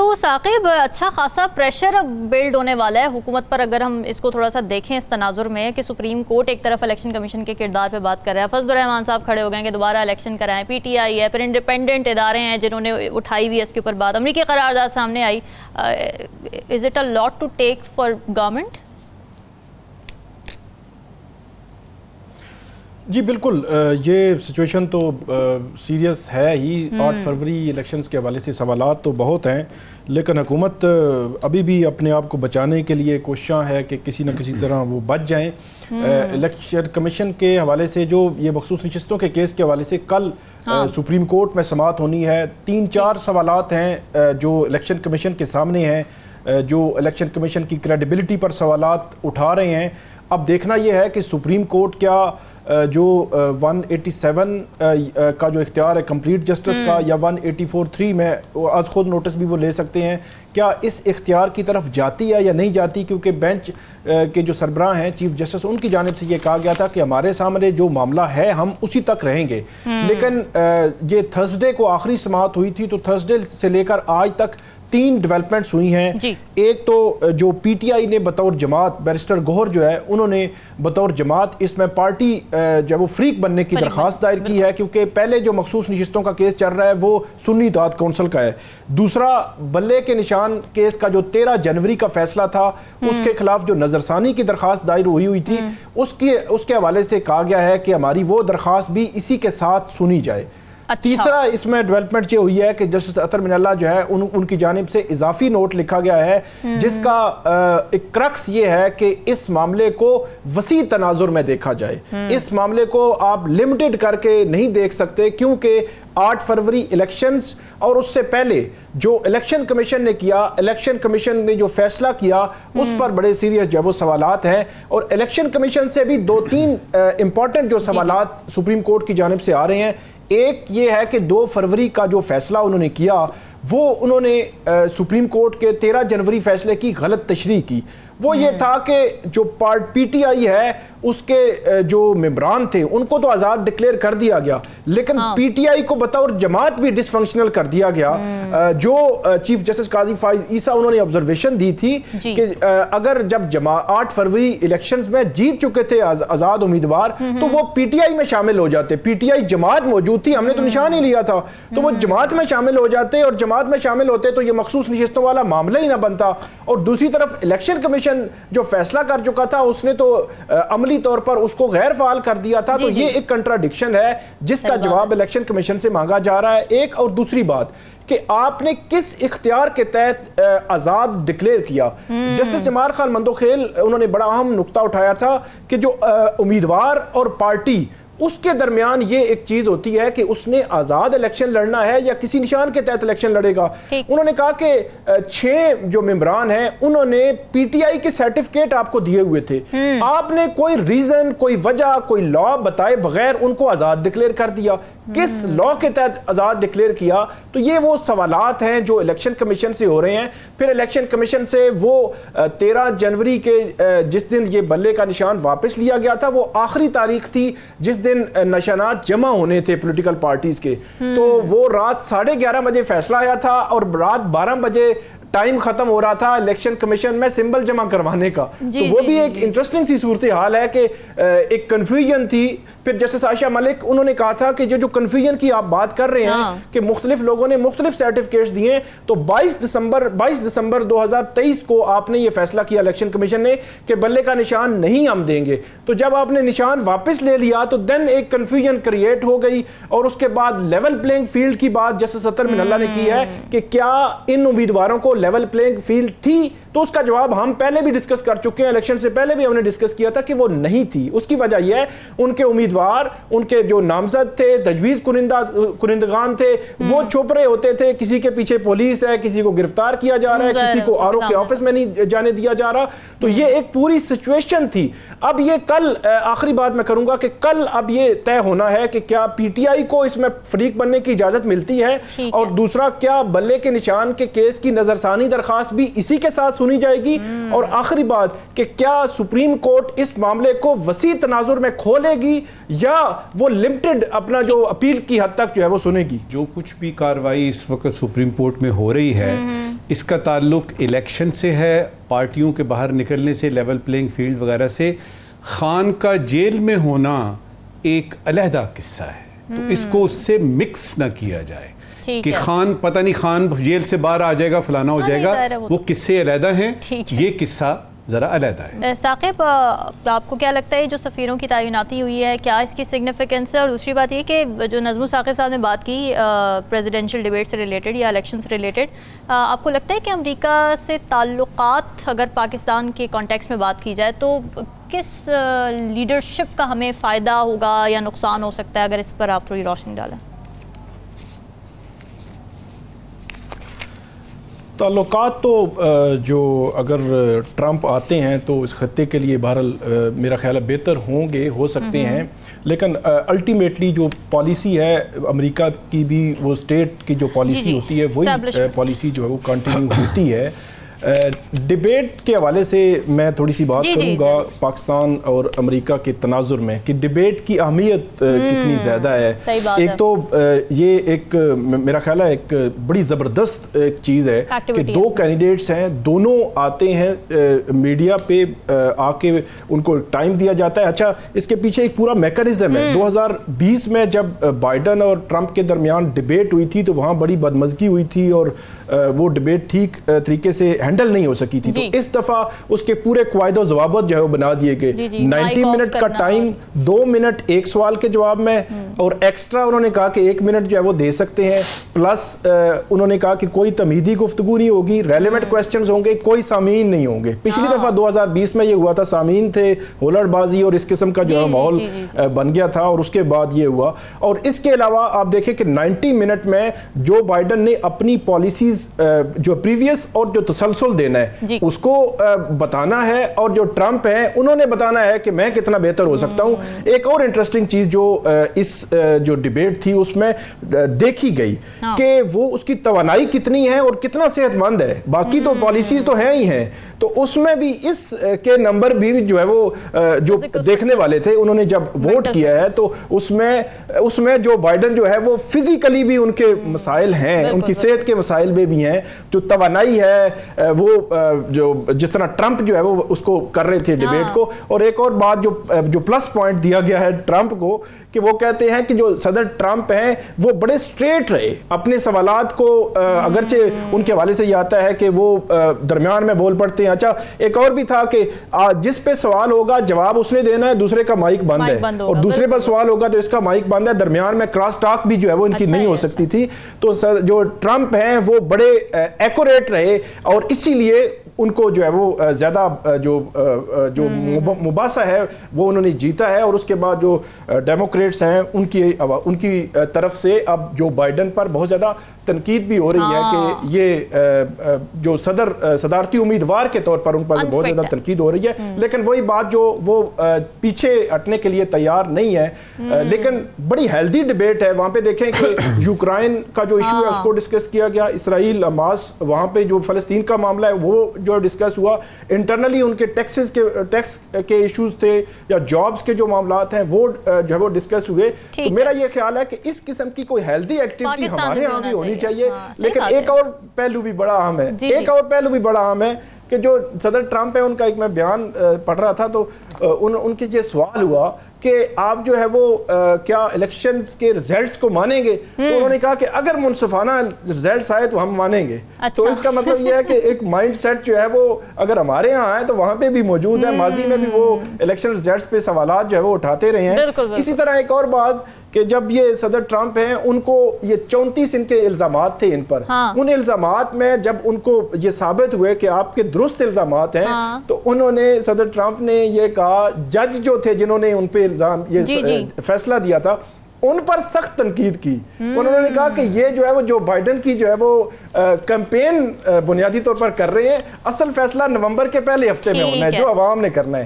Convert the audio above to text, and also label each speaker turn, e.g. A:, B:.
A: تو ثاقب اچھا خاصا پریشر بلڈ ہونے والا ہے حکومت پر، اگر ہم اس کو تھوڑا سا دیکھیں اس تناظر میں کہ سپریم کورٹ ایک طرف الیکشن کمیشن کے کردار پہ بات کر رہا ہے، فضل الرحمان صاحب کھڑے ہو گئے ہیں کہ دوبارہ الیکشن کرائیں، پی ٹی آئی ہے، پھر انڈیپینڈنٹ ادارے ہیں جنہوں نے اٹھائی ہوئی اس کے اوپر بات، امریکی قرارداد سامنے آئی. Is it a lot to take for government?
B: جی بالکل، یہ سچویشن تو سیریس ہے ہی. 8 فروری الیکشنز کے حوالے سے سوالات تو بہت ہیں، لیکن حکومت ابھی بھی اپنے آپ کو بچانے کے لیے کوششاں ہے کہ کسی نہ کسی طرح وہ بچ جائیں. الیکشن کمیشن کے حوالے سے جو یہ مخصوص نشستوں کے کیس کے حوالے سے کل سپریم کورٹ میں سماعت ہونی ہے. 3-4 سوالات ہیں جو الیکشن کمیشن کے سامنے ہیں، جو الیکشن کمیشن کی کریڈیبلٹی پر سوالات اٹھا رہے ہیں. اب دیکھنا یہ ہے کہ سپریم کورٹ کیا جو 187 کا جو اختیار ہے کمپلیٹ جسٹس کا، یا 184(3) میں آج خود نوٹس بھی وہ لے سکتے ہیں، کیا اس اختیار کی طرف جاتی ہے یا نہیں جاتی؟ کیونکہ بینچ کے جو سربراہ ہیں چیف جسٹس، ان کی جانب سے یہ کہا گیا تھا کہ ہمارے سامنے جو معاملہ ہے ہم اسی تک رہیں گے. لیکن یہ تھرسڈے کو آخری سماعت ہوئی تھی، تو تھرسڈے سے لے کر آج تک 3 ڈیولپمنٹس ہوئی ہیں. ایک تو جو پی ٹی آئی نے بطور جماعت، بیرسٹر گوہر جو ہے انہوں نے بطور جماعت اس میں پارٹی جب وہ فریق بننے کی درخواست دائر کی ہے، کیونکہ پہلے جو مخصوص نشستوں کا کیس چل رہا ہے وہ سنی اطاعت کونسل کا ہے. دوسرا بلے کے نشان کیس کا جو 13 جنوری کا فیصلہ تھا، اس کے خلاف جو نظرثانی کی درخواست دائر ہوئی تھی، اس کے حوالے سے کہا گیا ہے کہ ہماری وہ درخواست بھی اسی کے ساتھ سنی جائے. تیسرا اس میں ڈیولپمنٹ یہ ہوئی ہے کہ جسٹس اطہر من اللہ جو ہے ان کی جانب سے اضافی نوٹ لکھا گیا ہے، جس کا ایک کرکس یہ ہے کہ اس معاملے کو وسیع تناظر میں دیکھا جائے. اس معاملے کو آپ لمیٹڈ کر کے نہیں دیکھ سکتے، کیونکہ 8 فروری الیکشنز اور اس سے پہلے جو الیکشن کمیشن نے کیا، الیکشن کمیشن نے جو فیصلہ کیا، اس پر بڑے سیریس جو وہ سوالات ہیں. اور الیکشن کمیشن سے بھی 2-3 امپورٹنٹ جو سوالات سپریم کورٹ کی جانب سے آ رہے ہیں. ایک یہ ہے کہ 2 فروری کا جو فیصلہ انہوں نے کیا، وہ انہوں نے سپریم کورٹ کے 13 جنوری فیصلے کی غلط تشریح کی. وہ یہ تھا کہ جو پی ٹی آئی ہے اس کے جو ممبران تھے ان کو تو آزاد ڈکلیئر کر دیا گیا، لیکن پی ٹی آئی کو بطور جماعت بھی ڈس فنکشنل کر دیا گیا. جو چیف جسٹس قاضی فائز عیسیٰ انہوں نے آبزرویشن دی تھی کہ اگر جب 8 فروری الیکشنز میں جیت چکے تھے آزاد امیدوار، تو وہ پی ٹی آئی میں شامل ہو جاتے. پی ٹی آئی جماعت موجود تھی، ہم نے تو نشان ہی لیا تھا، تو وہ جماعت میں شامل ہو جاتے، اور جماعت میں شامل ہوتے تو یہ مخصوص نشستوں والا معاملہ ہی نہ بنتا. اور دوسری طرف الیکشن کمیشن جو فیصلہ کر چکا تھا، اس نے تو عملی طور پر اس کو غیر فعال کر دیا تھا. تو یہ ایک کنٹراڈکشن ہے جس کا جواب الیکشن کمیشن سے مانگا جا رہا ہے. ایک اور دوسری بات کہ آپ نے کس اختیار کے تحت آزاد ڈکلیئر کیا. جسٹس عمار خان مندوخیل انہوں نے بڑا اہم نقطہ اٹھایا تھا کہ جو امیدوار اور پارٹی، اس کے درمیان یہ ایک چیز ہوتی ہے کہ اس نے آزاد الیکشن لڑنا ہے یا کسی نشان کے تحت الیکشن لڑے گا. انہوں نے کہا کہ 6 جو ممبران ہیں انہوں نے پی ٹی آئی کے سرٹیفکیٹ آپ کو دیے ہوئے تھے، آپ نے کوئی ریزن، کوئی وجہ، کوئی لا بتائے بغیر ان کو آزاد ڈکلیئر کر دیا. کس لا کے تحت آزاد ڈکلیئر کیا؟ تو یہ وہ سوالات ہیں جو الیکشن کمیشن سے ہو رہے ہیں. پھر الیکشن کمیشن سے وہ 13 جنوری کے جس دن یہ بلے کا نشان واپس لیا گیا تھا، وہ آخری تاریخ تھی جس دن نشانات جمع ہونے تھے پولیٹیکل پارٹیز کے. تو وہ رات 11:30 بجے فیصلہ آیا تھا، اور رات 12 بجے ٹائم ختم ہو رہا تھا الیکشن کمیشن میں سمبل جمع کروانے کا. تو وہ بھی ایک انٹرسٹنگ سی صورتحال ہے کہ ایک کنفیوژن تھی. پھر جسٹس عائشہ ملک انہوں نے کہا تھا کہ جو کنفیوژن کی آپ بات کر رہے ہیں کہ مختلف لوگوں نے مختلف سرٹیفکیٹس دیے، تو 22 دسمبر 2023 کو آپ نے یہ فیصلہ کیا الیکشن کمیشن نے کہ بلے کا نشان نہیں ہم دیں گے. تو جب آپ نے نشان واپس لے لیا تو دن ایک کنفیوژن کریٹ ہو گئی. اور اس کے بعد لیول پلینگ فیلڈ کی بات جسٹس اطہر من اللہ نے کی ہے کہ کیا ان امیدواروں کو لیول پلینگ فیلڈ تھی؟ تو اس کا جواب ہم پہلے بھی ڈسکس کر چکے ہیں، الیکشن سے پہلے بھی ہم نے ڈسکس کیا تھا کہ وہ نہیں تھی. اس کی وجہ یہ ہے ان کے امیدوار، ان کے جو نامزد تھے، تجویز کنندگان تھے، وہ چھپ رہے ہوتے تھے. کسی کے پیچھے پولیس ہے، کسی کو گرفتار کیا جا رہا ہے، کسی کو آر او کے آفس میں نہیں جانے دیا جا رہا. تو یہ ایک پوری سچویشن تھی. اب یہ کل آخری بات میں کروں گا کہ کل اب یہ طے ہونا ہے کہ کیا پی ٹی آئی کو اس میں فریق بننے کی اجازت ملتی ہے، اور دوسرا کیا بلے کے نشان کے کیس کی نظرثانی درخواست بھی اسی کے ساتھ سنی جائے گی. اور آخری بات کہ کیا سپریم کورٹ اس معاملے کو وسیع تناظر میں کھولے گی یا وہ لمٹڈ اپنا جو اپیل کی حد تک جو ہے وہ سنے گی؟
C: جو کچھ بھی کارروائی اس وقت سپریم کورٹ میں ہو رہی ہے اس کا تعلق الیکشن سے ہے، پارٹیوں کے باہر نکلنے سے، لیول پلینگ فیلڈ وغیرہ سے۔ خان کا جیل میں ہونا ایک علیحدہ قصہ ہے، تو اس کو اس سے مکس نہ کیا جائے کہ خان پتہ نہیں خان جیل سے باہر آ جائے گا فلانا ہو جائے گا، وہ قصے علیحدہ ہیں، یہ قصہ ذرا علیحدہ ہے۔
A: ثاقب، آپ کو کیا لگتا ہے جو سفیروں کی تعیناتی ہوئی ہے کیا اس کی سگنیفیکنس ہے؟ اور دوسری بات یہ کہ جو نظم ثاقب صاحب نے بات کی پریزیڈنشل ڈیبیٹ سے ریلیٹڈ یا الیکشن سے ریلیٹڈ، آپ کو لگتا ہے کہ امریکہ سے تعلقات اگر پاکستان کے کانٹیکس میں بات کی جائے تو کس لیڈرشپ کا ہمیں فائدہ ہوگا یا نقصان ہو سکتا ہے؟ اگر اس پر آپ تھوڑی روشنی ڈالیں۔
B: تعلقات تو جو اگر ٹرمپ آتے ہیں تو اس خطے کے لیے بہرحال میرا خیال ہے بہتر ہوں گے، ہو سکتے ہیں، لیکن الٹیمیٹلی جو پالیسی ہے امریکہ کی بھی وہ اسٹیٹ کی جو پالیسی ہوتی ہے وہی پالیسی جو ہے وہ کنٹینیو ہوتی ہے۔ ڈیبیٹ کے حوالے سے میں تھوڑی سی بات کروں گا پاکستان اور امریکہ کے تناظر میں کہ ڈیبیٹ کی اہمیت کتنی زیادہ ہے۔ ایک تو یہ ایک میرا خیال ہے ایک بڑی زبردست ایک چیز ہے کہ دو کینڈیڈیٹس ہیں، دونوں آتے ہیں میڈیا پہ آ کے ان کو ٹائم دیا جاتا ہے۔ اچھا، اس کے پیچھے ایک پورا میکانزم ہے۔ 2020 میں جب بائیڈن اور ٹرمپ کے درمیان ڈیبیٹ ہوئی تھی تو وہاں بڑی بدمزگی ہوئی تھی اور وہ ڈیبیٹ ٹھیک طریقے سے ہینڈل نہیں ہو سکی تھی، تو اس دفعہ اس کے پورے قواعد و ضوابط جو ہے وہ بنا دیے گئے۔ 90 منٹ کا ٹائم، 2 منٹ ایک سوال کے جواب میں، اور ایکسٹرا انہوں نے کہا کہ 1 منٹ جو ہے وہ دے سکتے ہیں، پلس انہوں نے کہا کہ کوئی تمہیدی گفتگو نہیں ہوگی، ریلیونٹ کویسچنز ہوں گے، کوئی سامعین نہیں ہوں گے۔ پچھلی دفعہ 2020 میں یہ ہوا تھا، سامعین تھے، ہولڑ بازی اور اس قسم کا جو ہے ماحول بن گیا تھا، اور اس کے بعد یہ ہوا۔ اور اس کے علاوہ آپ دیکھیں کہ 90 منٹ میں جو بائیڈن نے اپنی پالیسیز جو پریویس اور جو تسلسل دینا ہے اس کو بتانا ہے، اور جو ٹرمپ ہیں انہوں نے بتانا ہے کہ میں کتنا بہتر ہو سکتا ہوں۔ ایک اور انٹرسٹنگ چیز جو اس جو ڈیبیٹ تھی اس میں دیکھی گئی کہ وہ اس کی توانائی کتنی ہے اور کتنا صحت مند ہے۔ باقی تو پالیسیز تو ہیں ہی ہیں، تو اس میں بھی اس کے نمبر بھی جو ہے وہ جو دیکھنے والے تھے انہوں نے جب ووٹ کیا ہے تو اس میں جو بائیڈن جو ہے وہ فزیکلی بھی ان کے مسائل ہیں، ان کی صحت کے مسائل میں بھی ہیں، جو توانائی ہے وہ جو جس طرح ٹرمپ جو ہے وہ اس کو کر رہے تھے ڈیبیٹ کو۔ اور ایک اور بات جو پلس پوائنٹ دیا گیا ہے ٹرمپ کو کہ وہ کہتے ہیں کہ جو صدر ٹرمپ ہیں وہ بڑے سٹریٹ رہے اپنے سوالات کو، اگرچہ ان کے حوالے سے یہ آتا ہے کہ وہ درمیان میں بول پڑتے ہیں۔ اچھا، ایک اور بھی تھا کہ جس پہ سوال ہوگا جواب اس نے دینا ہے، دوسرے کا مائک بند ہے، اور دوسرے پر سوال ہوگا تو اس کا مائک بند ہے، درمیان میں کراس ٹاک بھی جو ہے وہ ان کی نہیں ہو سکتی تھی۔ تو جو ٹرمپ ہیں وہ بڑے ایکوریٹ رہے، اور اسی لیے ان کو جو ہے وہ زیادہ جو مباحثہ ہے وہ انہوں نے جیتا ہے۔ اور اس کے بعد جو ڈیموکریٹس ہیں ان کی طرف سے اب جو بائیڈن پر بہت زیادہ تنقید بھی ہو رہی ہے کہ یہ جو صدارتی امیدوار کے طور پر ان پر بہت زیادہ تنقید ہو رہی ہے، لیکن وہی بات جو وہ پیچھے ہٹنے کے لیے تیار نہیں ہے۔ لیکن بڑی ہیلدی ڈیبیٹ ہے وہاں پہ۔ دیکھیں کہ یوکرائن کا جو ایشو ہے اس کو ڈسکس کیا گیا، اسرائیل حماس، وہاں پہ جو فلسطین کا معاملہ ہے وہ جو ڈسکس ہوا، انٹرنلی ان کے ٹیکس کے ایشوز تھے یا جابز کے جو معاملات ہیں وہ جو ہے وہ ڈسکس ہوئے۔ تو میرا یہ خیال ہے کہ اس قسم کی کوئی ہیلدی ایکٹیویٹی ہمارے ہاں بھی ہونی چاہیے۔ لیکن ایک اور پہلو بھی بڑا اہم ہے، کہ جو صدر ٹرمپ ہے ان کا ایک میں بیان پڑھ رہا تھا تو ان کے یہ سوال ہوا کہ آپ جو ہے وہ کیا الیکشنز کے ریزلٹس کو مانیں گے؟ تو انہوں نے کہا کہ اگر منصفانہ ریزلٹس آئے تو ہم مانیں گے۔ تو اس کا مطلب یہ ہے کہ ایک مائنڈ سیٹ جو ہے وہ اگر ہمارے یہاں آئے تو وہاں پہ بھی موجود ہے۔ ماضی میں بھی وہ الیکشن ریزلٹس پہ سوالات جو ہے وہ اٹھاتے رہے ہیں۔ اسی طرح ایک اور بات کہ جب یہ صدر ٹرمپ ہیں ان کو یہ 34 ان کے الزامات تھے ان پر، ان الزامات میں جب ان کو یہ ثابت ہوئے کہ آپ کے درست الزامات ہیں تو انہوں نے صدر ٹرمپ نے یہ کہا، جج جو تھے جنہوں نے ان پہ الزام یہ فیصلہ دیا تھا ان پر سخت تنقید کی۔ انہوں نے کہا کہ یہ جو ہے وہ جو بائیڈن کی جو ہے وہ کیمپین بنیادی طور پر کر رہے ہیں، اصل فیصلہ نومبر کے پہلے ہفتے میں ہونا ہے جو عوام نے کرنا ہے۔